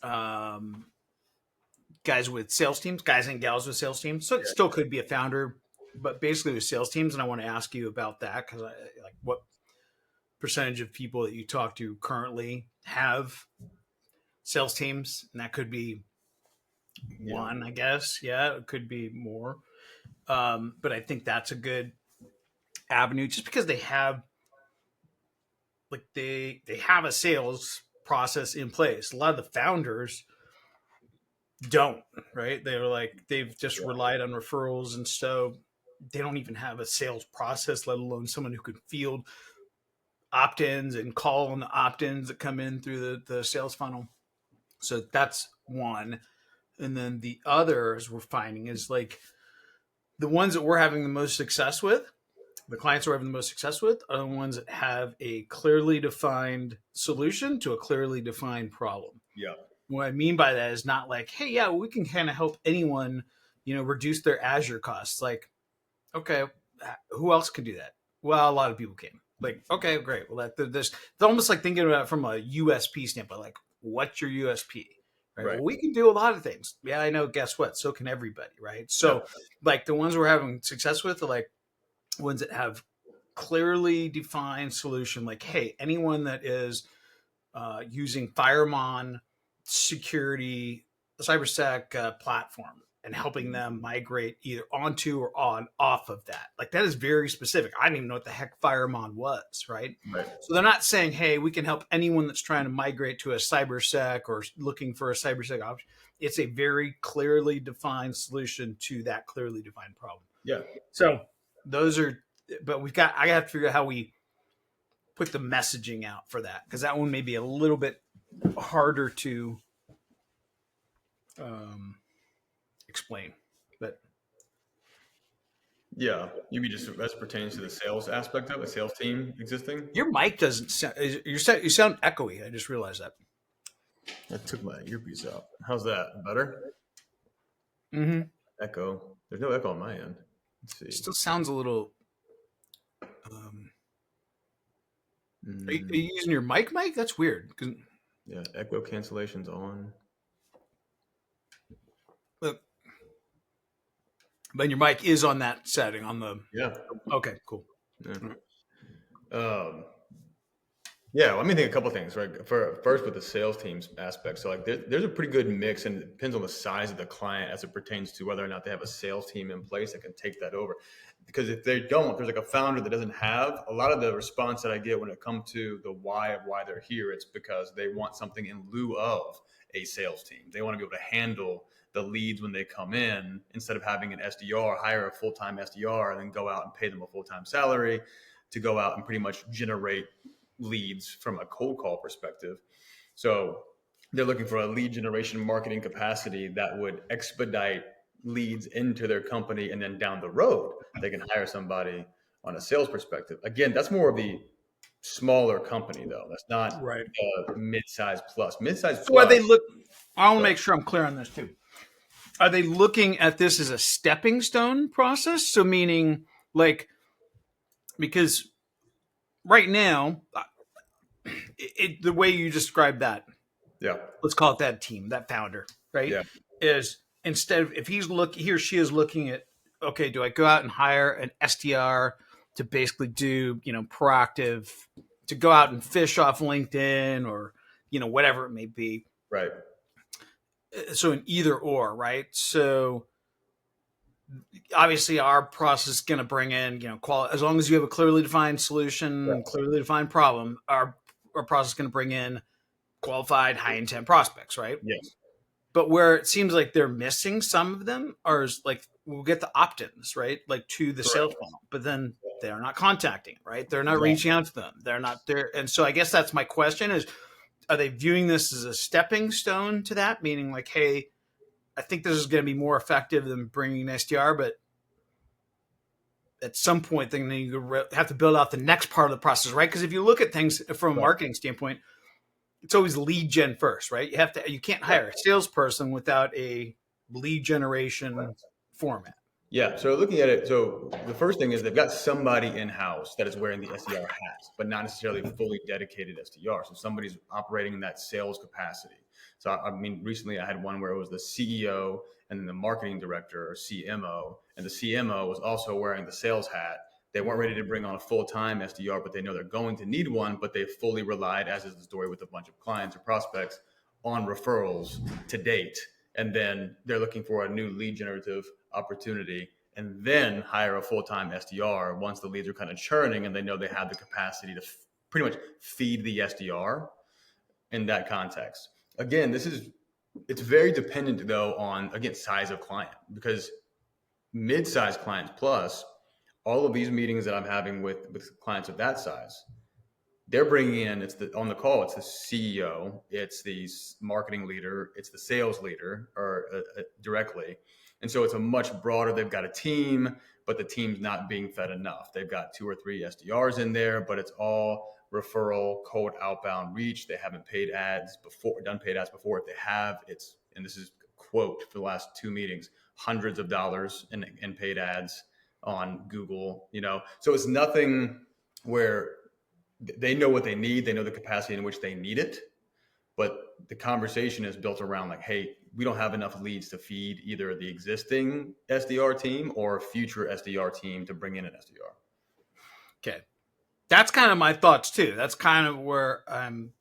um, guys with sales teams, guys and gals with sales teams. So it still could be a founder, but basically with sales teams. And I want to ask you about that because like what percentage of people that you talk to currently have sales teams, and that could be one, I guess. Yeah, it could be more. But I think that's a good avenue just because they have like they have a sales process in place. A lot of the founders don't, right? They're like they've just relied on referrals, and so they don't even have a sales process, let alone someone who could field opt-ins and call on the opt-ins that come in through the sales funnel. So that's one. And then the others we're finding is like the ones that we're having the most success with, the clients we're having the most success with are the ones that have a clearly defined solution to a clearly defined problem. Yeah. What I mean by that is not like, hey, yeah, we can kind of help anyone, reduce their Azure costs. Like, okay, who else can do that? Well, a lot of people can. Like, okay, great. Well, it's almost like thinking about it from a USP standpoint. Like, what's your USP? Right. Well, we can do a lot of things. Yeah, I know. Guess what? So can everybody. Right. So, like the ones we're having success with are like ones that have clearly defined solution. Like, hey, anyone that is using Firemon security, cybersec platform, and helping them migrate either onto or off of that. Like that is very specific. I didn't even know what the heck Firemon was, right? So they're not saying, hey, we can help anyone that's trying to migrate to a cybersec or looking for a cybersec option. It's a very clearly defined solution to that clearly defined problem. Yeah. So those are, but I have to figure out how we put the messaging out for that, because that one may be a little bit harder to explain. But yeah, you mean just as pertains to the sales aspect of a sales team existing? Your mic doesn't sound, you sound echoey. I just realized that. I took my earpiece out. How's that? Better? Mm-hmm. Echo. There's no echo on my end. Let's see. It still sounds a little. Are you using your mic? That's weird. Yeah, echo cancellation's on. Look, but your mic is on that setting on the. Yeah. Okay. Cool. Yeah. Yeah, well, let me think a couple things, right? First with the sales teams aspect. So like there's a pretty good mix, and it depends on the size of the client as it pertains to whether or not they have a sales team in place that can take that over. Because if they don't, there's like a founder that doesn't have a lot of the response that I get when it comes to the why of why they're here. It's because they want something in lieu of a sales team. They want to be able to handle the leads when they come in instead of having an SDR, hire a full-time SDR and then go out and pay them a full-time salary to go out and pretty much generate leads from a cold call perspective. So they're looking for a lead generation marketing capacity that would expedite leads into their company, and then down the road they can hire somebody on a sales perspective. Again, that's more of the smaller company though. That's not right. Mid-size plus. Mid-size So plus. are they look? I want to make sure I'm clear on this too. Are they looking at this as a stepping stone process? So meaning like, because right now, the way you describe that, let's call it that team, that founder, right? Yeah. Is instead of if he or she is looking at, okay, do I go out and hire an SDR to basically do, proactive, to go out and fish off LinkedIn or, whatever it may be. Right. So an either or, right? So obviously our process is going to bring in, as long as you have a clearly defined solution, clearly defined problem, our process is going to bring in qualified high intent prospects, right? Yes. But where it seems like they're missing some of them are like, we'll get the opt-ins, right? Like to the sales funnel, but then they're not contacting, right? They're not reaching out to them. They're not there. And so I guess that's my question is, are they viewing this as a stepping stone to that? Meaning like, hey, I think this is going to be more effective than bringing an SDR, but at some point, then you have to build out the next part of the process, right? Because if you look at things from a marketing standpoint, it's always lead gen first, right? You can't hire a salesperson without a lead generation format. Yeah. So looking at it, so the first thing is they've got somebody in house that is wearing the SDR hat, but not necessarily fully dedicated SDR. So somebody's operating in that sales capacity. So I mean, recently I had one where it was the CEO and then the marketing director or CMO, and the CMO was also wearing the sales hat. They weren't ready to bring on a full-time SDR, but they know they're going to need one. But they fully relied, as is the story with a bunch of clients or prospects, on referrals to date, and then they're looking for a new lead generative opportunity, and then hire a full-time SDR once the leads are kind of churning and they know they have the capacity to pretty much feed the SDR in that context. Again, it's very dependent though on, again, size of client, because mid-sized clients plus, all of these meetings that I'm having with clients of that size, they're bringing in, on the call, it's the CEO, it's the marketing leader, it's the sales leader, or directly. And so it's a much broader, they've got a team, but the team's not being fed enough. They've got 2 or 3 SDRs in there, but it's all referral, cold outbound reach. They haven't paid ads before, done paid ads before. If they have, it's, and this is a quote for the last 2 meetings, hundreds of dollars in paid ads on Google, so it's nothing where they know what they need. They know the capacity in which they need it. But the conversation is built around like, hey, we don't have enough leads to feed either the existing SDR team or a future SDR team to bring in an SDR. Okay. That's kind of my thoughts too. That's kind of where I'm.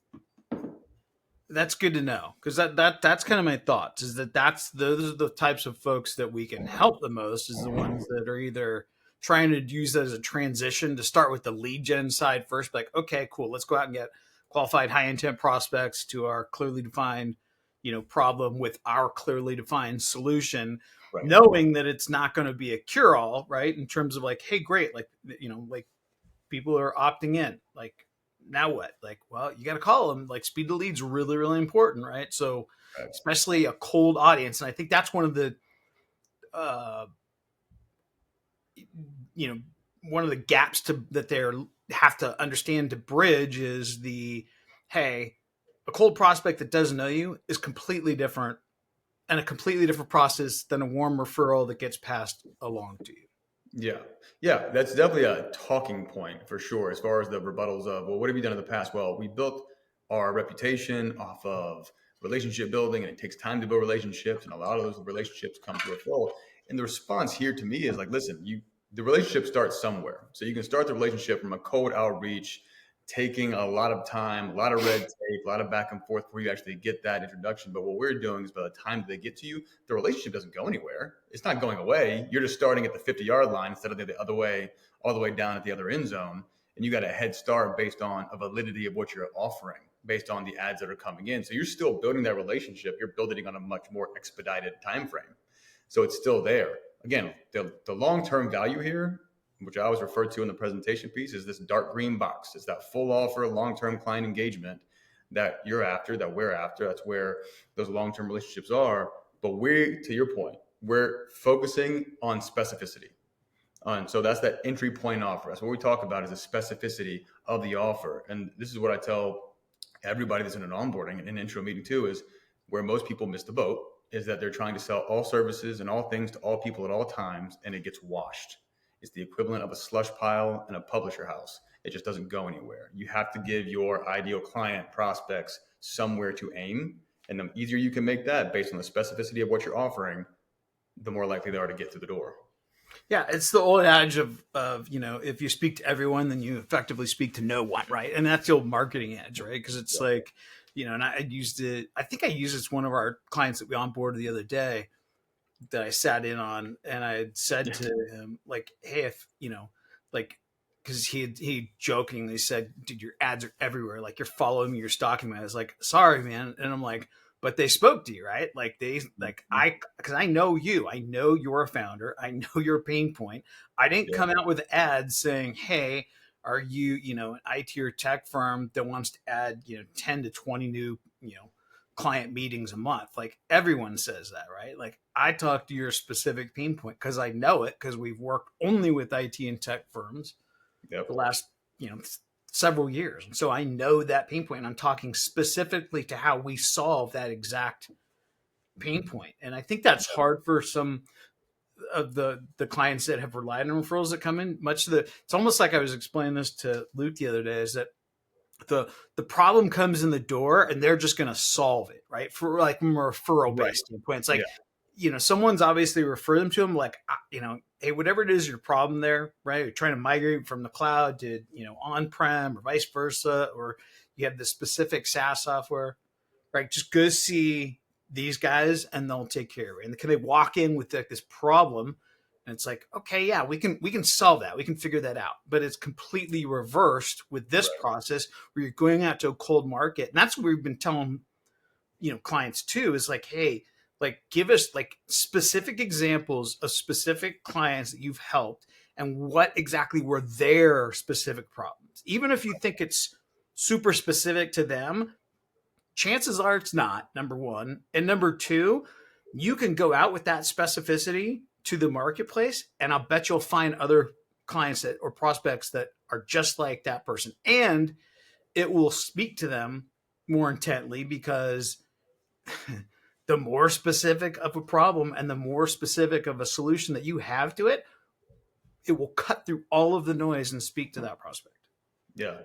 That's good to know, because that's kind of my thoughts, is those are the types of folks that we can help the most, is the ones that are either trying to use it as a transition to start with the lead gen side first, like, okay, cool, let's go out and get qualified high intent prospects to our clearly defined, problem with our clearly defined solution, Right. knowing that it's not going to be a cure all, right? In terms of like, hey, great, like, like people are opting in, like, now what? Like, well, you got to call them. Like, speed to leads really, really important, right? So, Right. especially a cold audience, and I think that's one of the, uh, you know, one of the gaps that they have to understand to bridge is hey, a cold prospect that doesn't know you is completely different, and a completely different process than a warm referral that gets passed along to you. Yeah. Yeah. That's definitely a talking point for sure. As far as the rebuttals of, well, what have you done in the past? Well, we built our reputation off of relationship building, and it takes time to build relationships. And a lot of those relationships come through referral. And the response here to me is like, listen, the relationship starts somewhere. So you can start the relationship from a cold outreach, taking a lot of time, a lot of red tape, a lot of back and forth before you actually get that introduction. But what we're doing is by the time they get to you, the relationship doesn't go anywhere. It's not going away. You're just starting at the 50-yard line instead of the other way, all the way down at the other end zone. And you got a head start based on a validity of what you're offering, based on the ads that are coming in. So you're still building that relationship. You're building it on a much more expedited time frame. So it's still there. Again, the long-term value here, which I always refer to in the presentation piece, is this dark green box. It's that full offer, long-term client engagement that you're after, that we're after. That's where those long-term relationships are. But to your point, we're focusing on specificity. And so that's that entry point offer. That's what we talk about, is the specificity of the offer. And this is what I tell everybody that's in an onboarding and an intro meeting too, is where most people miss the boat, is that they're trying to sell all services and all things to all people at all times, and it gets washed. It's the equivalent of a slush pile in a publisher house. It just doesn't go anywhere. You have to give your ideal client prospects somewhere to aim. And the easier you can make that based on the specificity of what you're offering, the more likely they are to get through the door. Yeah, it's the old adage of if you speak to everyone, then you effectively speak to no one, right? And that's the old marketing edge, right? Because it's like, and I used it. I think I used it to one of our clients that we onboarded the other day, that I sat in on, and I had said to him, like, hey, if like, because he jokingly said, dude, your ads are everywhere, like, you're following me, you're stalking me. I was like, sorry, man. And I'm like, but they spoke to you, right? Like, because I know you, I know you're a founder, I know your pain point. I didn't come out with ads saying, hey, are you an IT or tech firm that wants to add 10 to 20 new client meetings a month? Like, everyone says that, right? Like, I talk to your specific pain point because I know it, because we've worked only with IT and tech firms the last several years, and so I know that pain point, and I'm talking specifically to how we solve that exact pain point. And I think that's hard for some of the clients that have relied on referrals that come in. It's almost like I was explaining this to Luke the other day, is that the problem comes in the door and they're just going to solve it, right? For like from a referral Right. based standpoint, it's like, Yeah. Someone's obviously refer them to them, like, hey, whatever it is, your problem there, right? You're trying to migrate from the cloud to, on-prem or vice versa, or you have the specific SaaS software, right? Just go see these guys and they'll take care of it. And can they walk in with like this problem? And it's like, okay, yeah, we can solve that. We can figure that out. But it's completely reversed with this Right. process where you're going out to a cold market. And that's what we've been telling, clients too, is like, hey, like give us like specific examples of specific clients that you've helped and what exactly were their specific problems. Even if you think it's super specific to them, chances are it's not, number one. And number two, you can go out with that specificity to the marketplace, and I'll bet you'll find other clients that or prospects that are just like that person. And it will speak to them more intently because the more specific of a problem and the more specific of a solution that you have to it, it will cut through all of the noise and speak to that prospect. Yeah.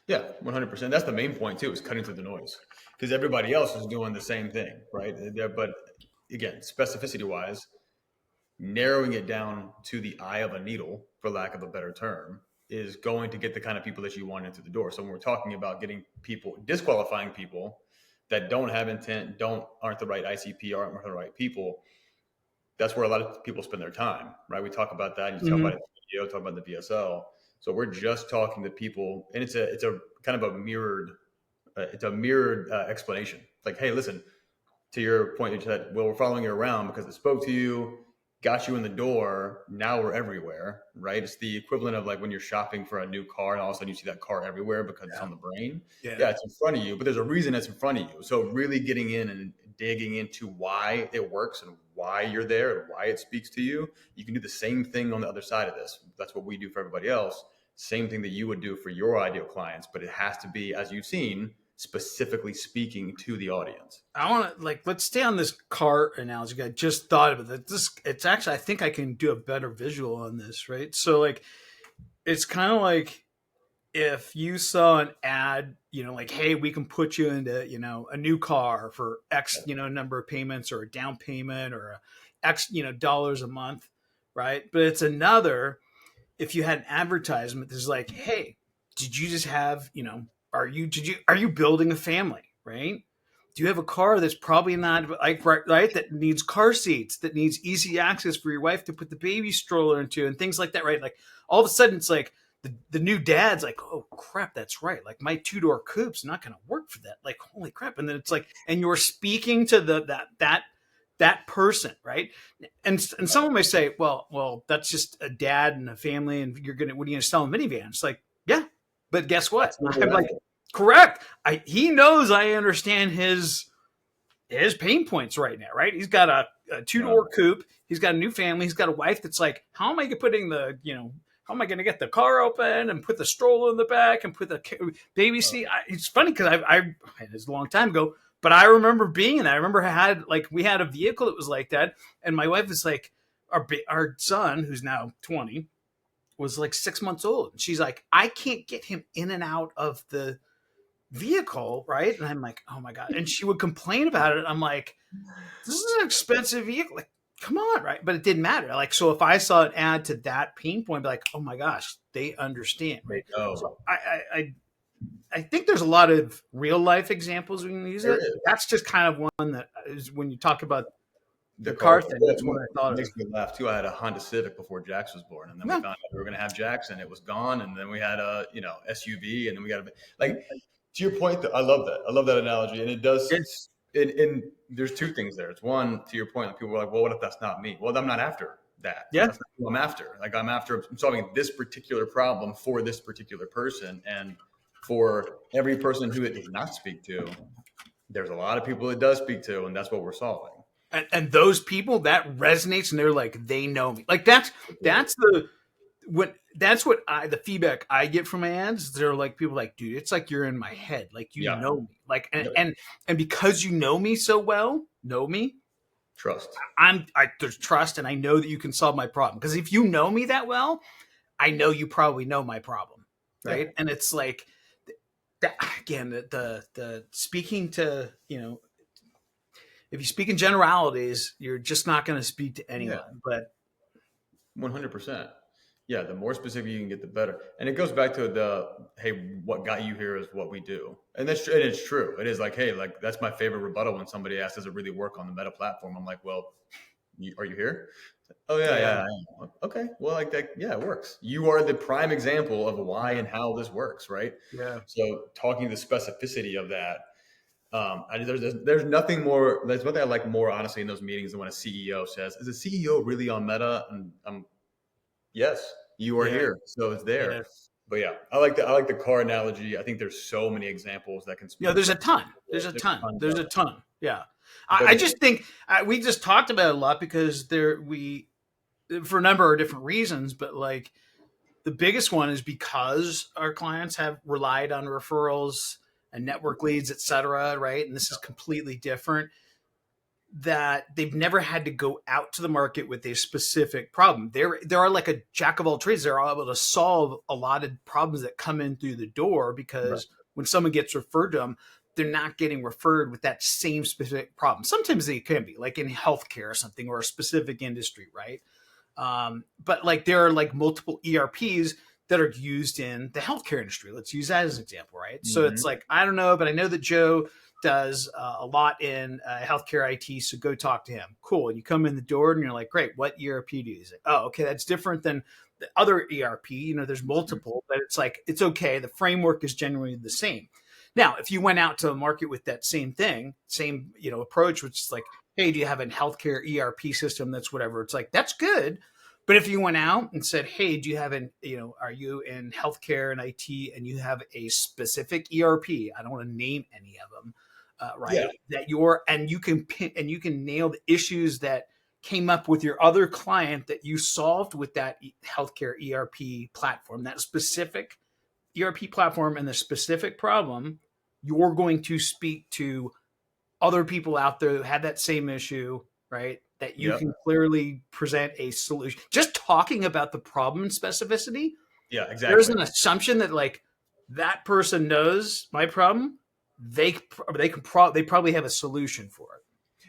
Yeah, 100%. That's the main point too, is cutting through the noise, because everybody else is doing the same thing, right? But again, specificity wise, narrowing it down to the eye of a needle, for lack of a better term, is going to get the kind of people that you want into the door. So when we're talking about getting people, disqualifying people that don't have intent, aren't the right ICP, aren't the right people, that's where a lot of people spend their time, right? We talk about that. You talk about it in the video, talk about the VSL. So we're just talking to people, and it's a kind of a mirrored, explanation. Like, hey, listen, to your point, you said, well, we're following you around because it spoke to you, got you in the door. Now we're everywhere, right? It's the equivalent of like when you're shopping for a new car and all of a sudden you see that car everywhere because it's on the brain. Yeah, it's in front of you, but there's a reason it's in front of you. So really getting in and digging into why it works and why you're there and why it speaks to you. You can do the same thing on the other side of this. That's what we do for everybody else. Same thing that you would do for your ideal clients, but it has to be, as you've seen, specifically speaking to the audience. I want to let's stay on this car analogy. I just thought of it. It's actually, I think I can do a better visual on this, right? So like, it's kind of like if you saw an ad, like, hey, we can put you into, a new car for X, number of payments or a down payment or a X, dollars a month, right? But it's another, if you had an advertisement that's like, hey, did you just have, are you building a family, right? Do you have a car that's probably not like right that needs car seats, that needs easy access for your wife to put the baby stroller into and things like that, right? Like all of a sudden it's like the new dad's like, oh crap, that's right. Like my 2-door coupe's not going to work for that. Like holy crap! And then it's like, and you're speaking to that person, right? And someone may say, well, that's just a dad and a family, and what are you going to sell a minivan? It's like, yeah, but guess what? I'm like, correct. He knows I understand his pain points right now, right? He's got a 2-door coupe. He's got a new family. He's got a wife that's like, how am I putting how am I going to get the car open and put the stroller in the back and put the baby seat? It's funny because I it's a long time ago, but I remember being in that. I remember we had a vehicle that was like that, and my wife was like, our son, who's now 20, was like 6 months old, and she's like, I can't get him in and out of the vehicle, right? And I'm like, oh my god, and she would complain about it. I'm like, this is an expensive vehicle. Like, come on, right? But it didn't matter. Like, so if I saw an ad to that pain point, I'd be like, oh my gosh, they understand, right? So I think there's a lot of real life examples we can use it. That's just kind of one that is when you talk about the car thing. That's what I thought. It makes me laugh too. I had a Honda Civic before Jax was born, and then we found out we were going to have Jackson. It was gone, and then we had a SUV, and then we got like, to your point. I love that. I love that analogy, and it does. And there's two things there. It's one, to your point, like people are like, well, what if that's not me? Well, I'm not after that. Yeah. That's not who I'm after. Like I'm solving this particular problem for this particular person. And for every person who it does not speak to, there's a lot of people it does speak to, and that's what we're solving. And those people, that resonates, and they're like, they know me. Like that's the feedback I get from my ads. They're like, people like, dude, it's like you're in my head. Like you know me. Like and because you know me so well, Trust. There's trust, and I know that you can solve my problem. Because if you know me that well, I know you probably know my problem, Yeah. right? And it's like that again. The speaking to if you speak in generalities, you're just not going to speak to Yeah. anyone. But 100%. Yeah, the more specific you can get, the better. And it goes back to the, hey, what got you here is what we do. And and it's true. It is like, hey, like that's my favorite rebuttal when somebody asks, does it really work on the Meta platform? I'm like, well, are you here? Oh yeah, yeah, yeah. I am. Okay, well, like that, yeah, it works. You are the prime example of why yeah, and how this works, right? yeah. So talking the specificity of that, there's nothing more. There's nothing I like more, honestly, in those meetings than when a CEO says, "Is the CEO really on Meta?" And yes, you are Yeah, here, so it's there. yeah. But yeah, I like the car analogy. I think there's so many examples that can speak to There's a ton. specificity. There's a There's ton. tons There's of a it ton. Yeah. because I just think we just talked about it a lot because we for a number of different reasons, but like the biggest one is because our clients have relied on referrals and network leads, et cetera, right? And this is completely different. That they've never had to go out to the market with a specific problem. There are like a jack of all trades. They're all able to solve a lot of problems that come in through the door right. because when someone gets referred to them, they're not getting referred with that same specific problem. Sometimes they can be like in healthcare or something or a specific industry, right? But like there are like multiple ERPs that are used in the healthcare industry. Let's use that as an example, right? So it's Hmm. like I don't know, but I know that Joe does a lot in healthcare IT. So go talk to him. Cool. And you come in the door and you're like, great. What ERP do you use? Oh, okay. That's different than the other ERP. There's multiple, but it's like it's okay. The framework is generally the same. Now, if you went out to the market with that same thing, same approach, which is like, hey, do you have a healthcare ERP system that's whatever? It's like that's good. But if you went out and said, hey, do you have are you in healthcare and IT and you have a specific ERP? I don't want to name any of them, Yeah, right? That you can nail the issues that came up with your other client that you solved with that healthcare ERP platform, that specific ERP platform and the specific problem, you're going to speak to other people out there who had that same issue, right? That you yep, can clearly present a solution. Just talking about the problem specificity, yeah, there's exactly. an assumption that like that person knows my problem. They probably have a solution for it.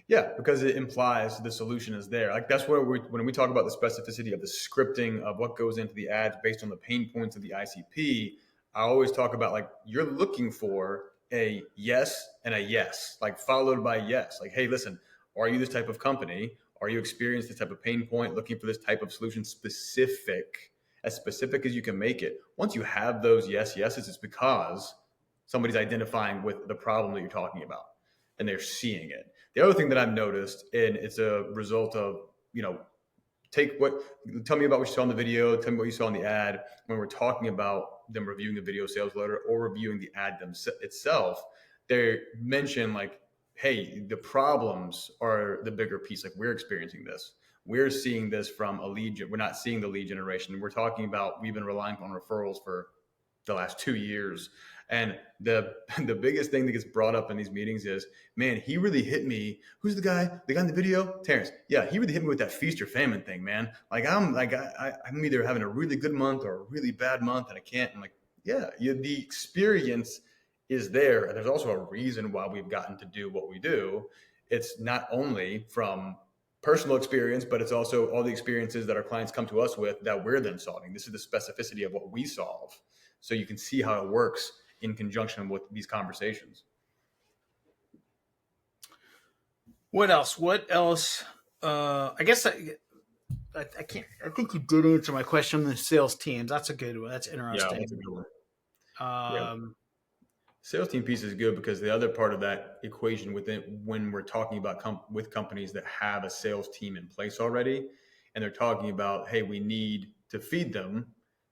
Yeah, because it implies the solution is there. Like that's where when we talk about the specificity of the scripting of what goes into the ads based on the pain points of the ICP, I always talk about like you're looking for a yes and a yes, like followed by yes. Like, hey, listen, are you this type of company? Are you experiencing this type of pain point? Looking for this type of solution as specific as you can make it. Once you have those yeses, it's because somebody's identifying with the problem that you're talking about and they're seeing it. The other thing that I've noticed, and it's a result of, tell me about what you saw in the video, tell me what you saw in the ad. When we're talking about them reviewing the video sales letter or reviewing the ad itself, they mention like, hey, the problems are the bigger piece. Like we're experiencing this. We're seeing this from a lead. We're not seeing the lead generation. We're talking about we've been relying on referrals for the last 2 years. And the the biggest thing that gets brought up in these meetings is, man, he really hit me. Who's the guy? The guy in the video? Terrence. Yeah, he really hit me with that feast or famine thing, man. Like I'm either having a really good month or a really bad month, and I can't. I'm like, yeah, the experience is there, and there's also a reason why we've gotten to do what we do. It's not only from personal experience, but it's also all the experiences that our clients come to us with that we're then solving. This is the specificity of what we solve. So you can see how it works in conjunction with these conversations. What else? What else? I guess I can't. I think you did answer my question on the sales teams. That's a good one. That's Yeah, interesting. that's a good one. Yeah. Um, Sales team piece is good because the other part of that equation within when we're talking about with companies that have a sales team in place already, and they're talking about, hey, we need to feed them,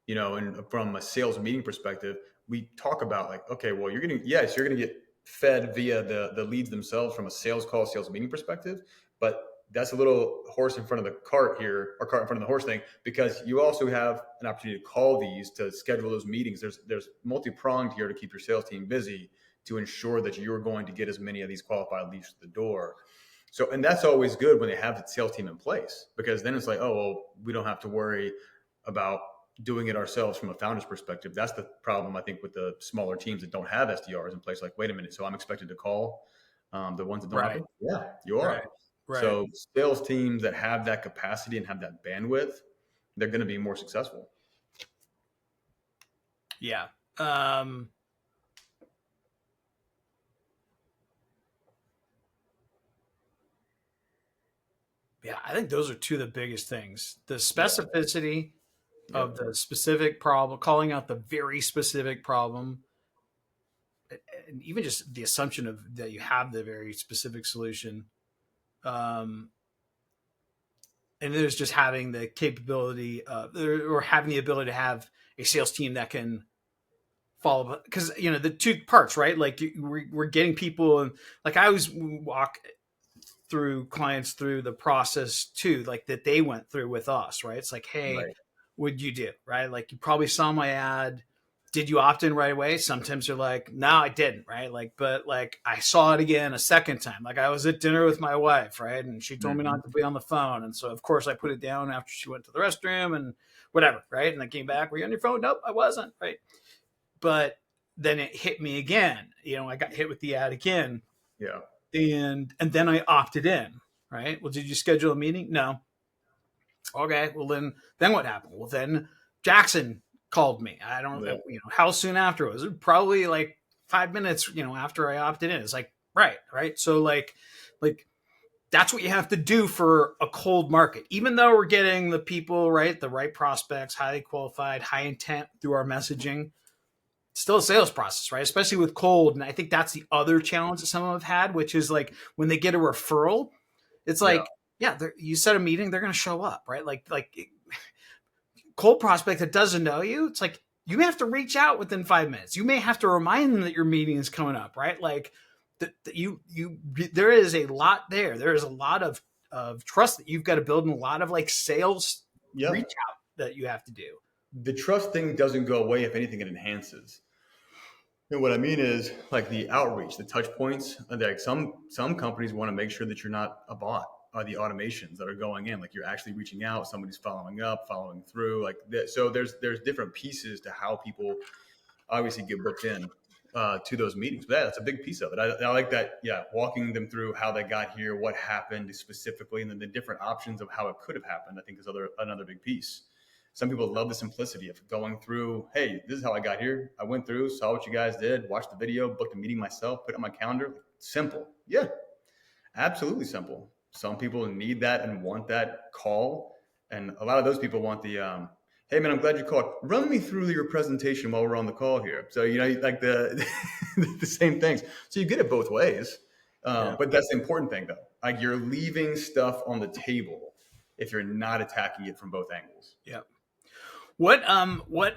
and from a sales meeting perspective, we talk about like, okay, well, you're gonna get fed via the leads themselves from a sales call, sales meeting perspective, but that's a little horse in front of the cart here, or cart in front of the horse thing, because you also have an opportunity to call these to schedule those meetings. There's multi-pronged here to keep your sales team busy to ensure that you're going to get as many of these qualified leads to the door. So, and that's always good when they have the sales team in place, because then it's like, oh, well, we don't have to worry about doing it ourselves from a founder's perspective. That's the problem, I think, with the smaller teams that don't have SDRs in place. Like, wait a minute, so I'm expected to call the ones that don't have Right. them? Yeah, you Right. are. Right. So sales teams that have that capacity and have that bandwidth, they're going to be more successful. Yeah. Yeah, I think those are two of the biggest things. The Yeah. specificity of Yep. the specific problem, calling out the very specific problem, and even just the assumption of that you have the very specific solution. Um, and there's just having the capability or having the ability to have a sales team that can follow, because the two parts, right? Like we're getting people, and like I always walk through clients through the process too, like that they went through with us, right? It's like, hey, Right. what'd you do? Right? Like you probably saw my ad. Did you opt in right away? Sometimes they're like, no, I didn't, right? Like, but like I saw it again a second time. Like I was at dinner with my wife, right? And she told me Mm-hmm. not to be on the phone. And so of course I put it down after she went to the restroom and whatever, right? And I came back, were you on your phone? Nope, I wasn't, right? But then it hit me again. I got hit with the ad again, Yeah. and then I opted in. Right. Well, did you schedule a meeting? No. Okay. Well, then what happened? Well, then Jackson called me. I don't Yeah. how soon after it was. Probably like 5 minutes. After I opted in. It's like right. So like that's what you have to do for a cold market. Even though we're getting the people right, the right prospects, highly qualified, high intent through our messaging, still a sales process, right? Especially with cold. And I think that's the other challenge that some of them have had, which is like when they get a referral, it's Yeah. like, yeah, you set a meeting, they're going to show up, right? Like cold prospect that doesn't know you, it's like you may have to reach out within 5 minutes. You may have to remind them that your meeting is coming up, right? Like there is a lot there. There is a lot of trust that you've got to build, and a lot of like sales reach Yep. out that you have to do. The trust thing doesn't go away. If anything, it enhances. And what I mean is like the outreach, the touch points. Like some companies want to make sure that you're not a bot, or the automations that are going in. Like you're actually reaching out, somebody's following up, following through. Like that. So there's different pieces to how people obviously get booked in to those meetings. But yeah, that's a big piece of it. I like that. Yeah, walking them through how they got here, what happened specifically, and then the different options of how it could have happened. I think is another big piece. Some people love the simplicity of going through. Hey, this is how I got here. I went through, saw what you guys did, watched the video, booked a meeting myself, put it on my calendar. Simple. Yeah, absolutely simple. Some people need that and want that call, and a lot of those people want the hey man, I'm glad you called. Run me through your presentation while we're on the call here. So like the the same things. So you get it both ways, Yeah. but that's the important thing though. Like you're leaving stuff on the table if you're not attacking it from both angles. Yeah. What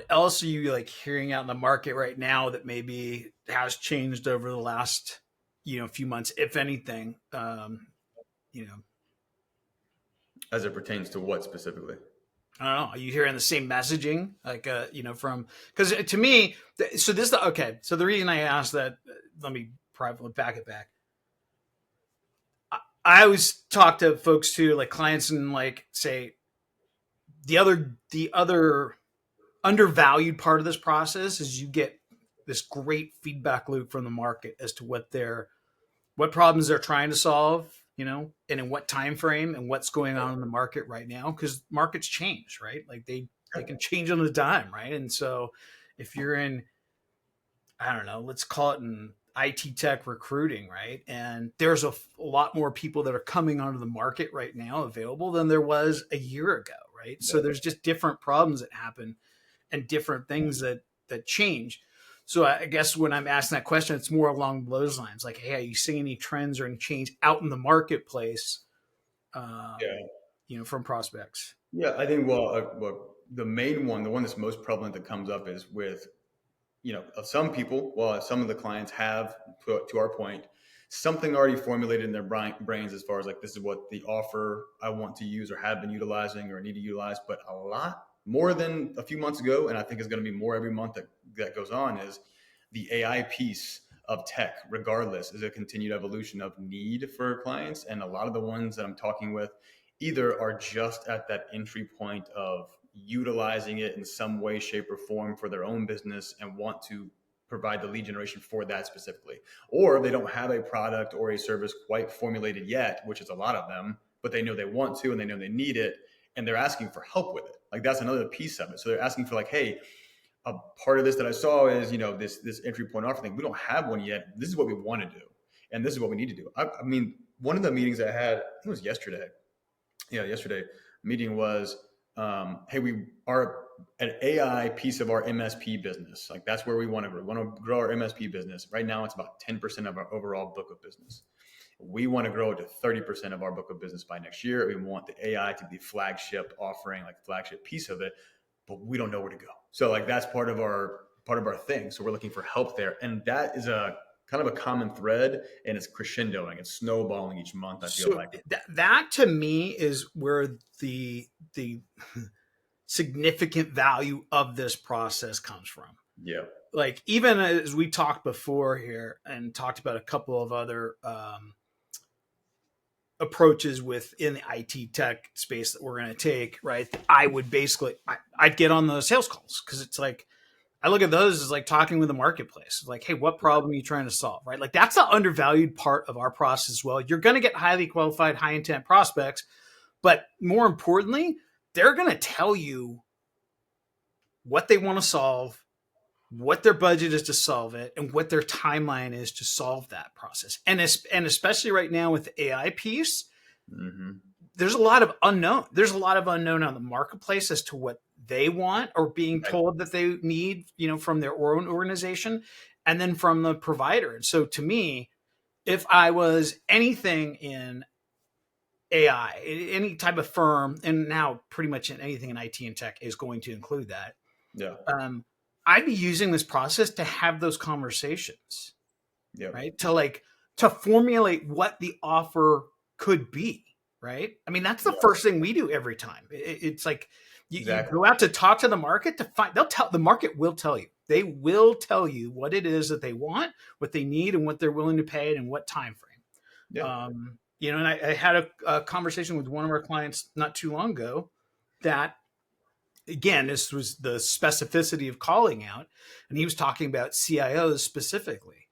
else are you like hearing out in the market right now that maybe has changed over the last few months, if anything? You know, As it pertains to what specifically? I don't know. Are you hearing the same messaging like from, because to me, so this okay. So the reason I asked that, let me privately back it back. I always talk to folks too, like clients, and like say the other undervalued part of this process is you get this great feedback loop from the market as to what problems they're trying to solve, and in what time frame and what's going on in the market right now, because markets change, right? Like they can change on the dime, right? And so if you're in, I don't know, let's call it in IT tech recruiting, right? And there's a lot more people that are coming onto the market right now available than there was a year ago, right? So there's just different problems that happen and different things that change. So I guess when I'm asking that question, it's more along those lines. Like, hey, are you seeing any trends or any change out in the marketplace, Yeah. from prospects? Yeah, I think well, the main one, the one that's most prevalent that comes up is with some people. Well, some of the clients have, to our point, something already formulated in their brains as far as like this is what the offer I want to use or have been utilizing or need to utilize. But a lot more than a few months ago, and I think is going to be more every month that goes on, is the AI piece of tech, regardless, is a continued evolution of need for clients. And a lot of the ones that I'm talking with either are just at that entry point of utilizing it in some way, shape, or form for their own business and want to provide the lead generation for that specifically. Or they don't have a product or a service quite formulated yet, which is a lot of them, but they know they want to and they know they need it, and they're asking for help with it. Like that's another piece of it. So they're asking for like, hey, a part of this that I saw is, this entry point offer thing. We don't have one yet. This is what we want to do, and this is what we need to do. I mean, one of the meetings I had, I think it was yesterday. Yeah, yesterday meeting was, hey, we are an AI piece of our MSP business. Like that's where we want to grow. We want to grow our MSP business. Right now, it's about 10% of our overall book of business. We want to grow it to 30% of our book of business by next year. We want the AI to be flagship offering, like flagship piece of it, but we don't know where to go. So like that's part of our thing. So we're looking for help there. And that is a kind of a common thread, and it's crescendoing, it's snowballing each month, I feel So like. that to me is where the significant value of this process comes from. Yeah. Like even as we talked before here and talked about a couple of other approaches within the IT tech space that we're going to take, right? I would basically, I'd get on the sales calls because it's like, I look at those as like talking with the marketplace. Like, hey, what problem are you trying to solve, right? Like that's the undervalued part of our process as well. You're going to get highly qualified, high intent prospects, but more importantly, they're going to tell you what they want to solve, what their budget is to solve it, and what their timeline is to solve that process. And especially right now with the AI piece, there's a lot of unknown. There's a lot of unknown on the marketplace as to what they want or being told that they need, from their own organization and then from the provider. And so to me, if I was anything in AI, any type of firm, and now pretty much in anything in IT and tech is going to include that. Yeah. I'd be using this process to have those conversations, Yeah. right? To formulate what the offer could be, right? I mean, that's the first thing we do every time. It's like you go out to talk to the market to find. The market will tell you. They will tell you what it is that they want, what they need, and what they're willing to pay, and what time frame. Yeah. And I had a conversation with one of our clients not too long ago that, again, this was the specificity of calling out, and he was talking about CIOs specifically.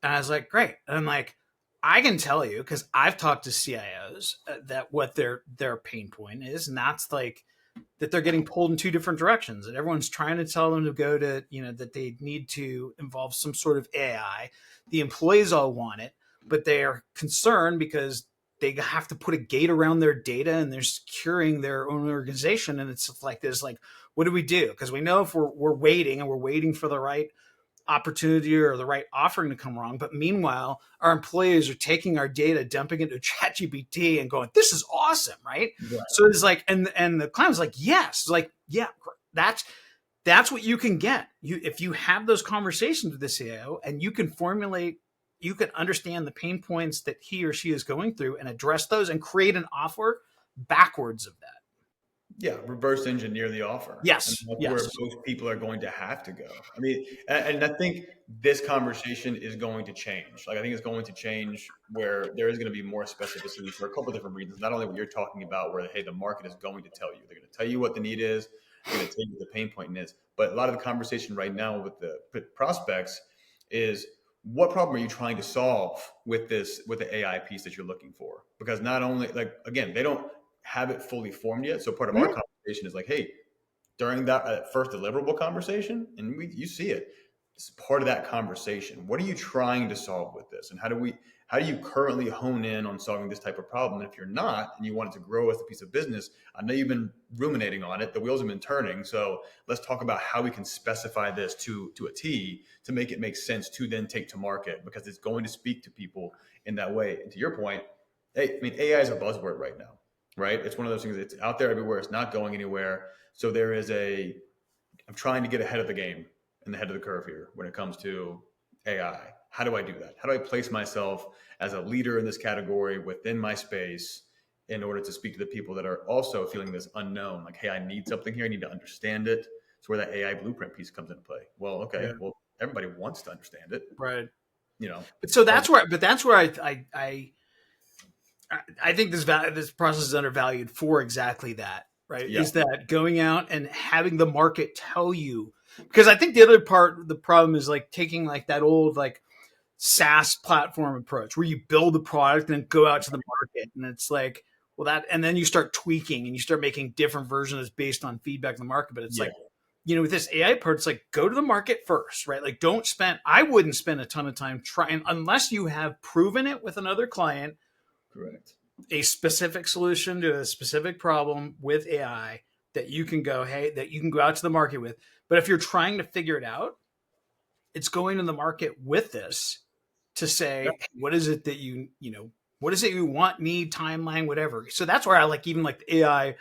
And I was like, great. And I'm like, I can tell you, because I've talked to CIOs, that what their pain point is, and that's like that they're getting pulled in two different directions, and everyone's trying to tell them to go to, that they need to involve some sort of AI. The employees all want it, but they are concerned because they have to put a gate around their data and they're securing their own organization. And it's like this, like, what do we do? Because we know if we're waiting for the right opportunity or the right offering to come wrong. But meanwhile, our employees are taking our data, dumping it into ChatGPT and going, this is awesome, right? So it's like, and the client was like, yes, like, yeah, that's what you can get. If you have those conversations with the CIO and you can understand the pain points that he or she is going through and address those and create an offer backwards of that. Yeah, reverse engineer the offer. Yes, and that's where most people are going to have to go. I mean, and I think this conversation is going to change. Like, I think it's going to change where there is going to be more specificity for a couple of different reasons. Not only what you're talking about, where, hey, the market is going to tell you. They're going to tell you what the need is. They're going to tell you what the pain point is. But a lot of the conversation right now with the prospects is, what problem are you trying to solve with the AI piece that you're looking for? Because not only, like, again, they don't have it fully formed yet. So part of our conversation is like, hey, during that first deliverable conversation, and you see it, it's part of that conversation. What are you trying to solve with this? And how do you currently hone in on solving this type of problem? And if you're not, and you want it to grow as a piece of business, I know you've been ruminating on it. The wheels have been turning. So let's talk about how we can specify this to a T to make it make sense to then take to market, because it's going to speak to people in that way. And to your point, hey, I mean, AI is a buzzword right now, right? It's one of those things that's out there everywhere. It's not going anywhere. So I'm trying to get ahead of the game and ahead of the curve here when it comes to AI. How do I do that? How do I place myself as a leader in this category within my space in order to speak to the people that are also feeling this unknown? Like, hey, I need something here. I need to understand it. It's where that AI blueprint piece comes into play. Well, okay. Yeah. Well, everybody wants to understand it. Right. you know, But so like, that's where I think this process is undervalued for exactly that, right? yeah, Is that going out and having the market tell you? Because I think the other part, the problem is like taking like that old like SaaS platform approach where you build the product and then go out to the market, and it's like, well, that, and then you start tweaking and you start making different versions based on feedback in the market. But it's yeah, like, with this AI part, it's like go to the market first, right? Like don't spend. I wouldn't spend a ton of time trying unless you have proven it with another client, correct. a specific solution to a specific problem with AI that you can go, hey, that you can go out to the market with. But if you're trying to figure it out, it's going to the market with this to Yeah, say, hey, what is it that what is it you want, need, timeline, whatever. So that's where I like even like the AI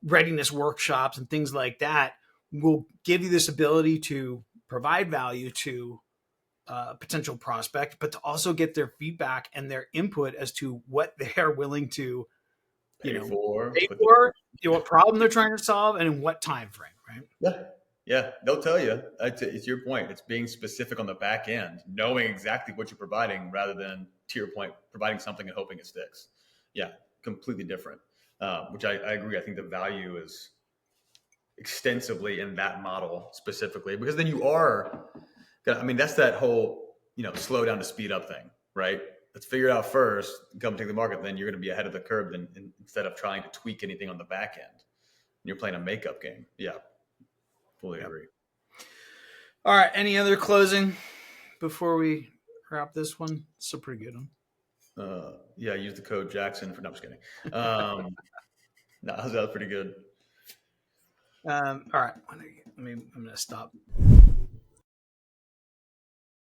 readiness workshops and things like that will give you this ability to provide value to potential prospect, but to also get their feedback and their input as to what they are willing to, you pay know, for, pay put the for, what problem they're trying to solve, and in what time frame, right? yeah, yeah, they'll tell you. It's your point. It's being specific on the back end, knowing exactly what you're providing, rather than, to your point, providing something and hoping it sticks. Yeah, completely different. Which I agree. I think the value is extensively in that model specifically, because then you are. I mean, that's that whole slow down to speed up thing, right? Let's figure it out first, come take the market. Then you're going to be ahead of the curve. Then instead of trying to tweak anything on the back end, you're playing a makeup game. Yeah, fully Yep. agree. All right. Any other closing before we wrap this one? It's a pretty good one. Yeah, use the code Jackson for. No, I'm just kidding. No, that was pretty good. All right. I'm going to stop.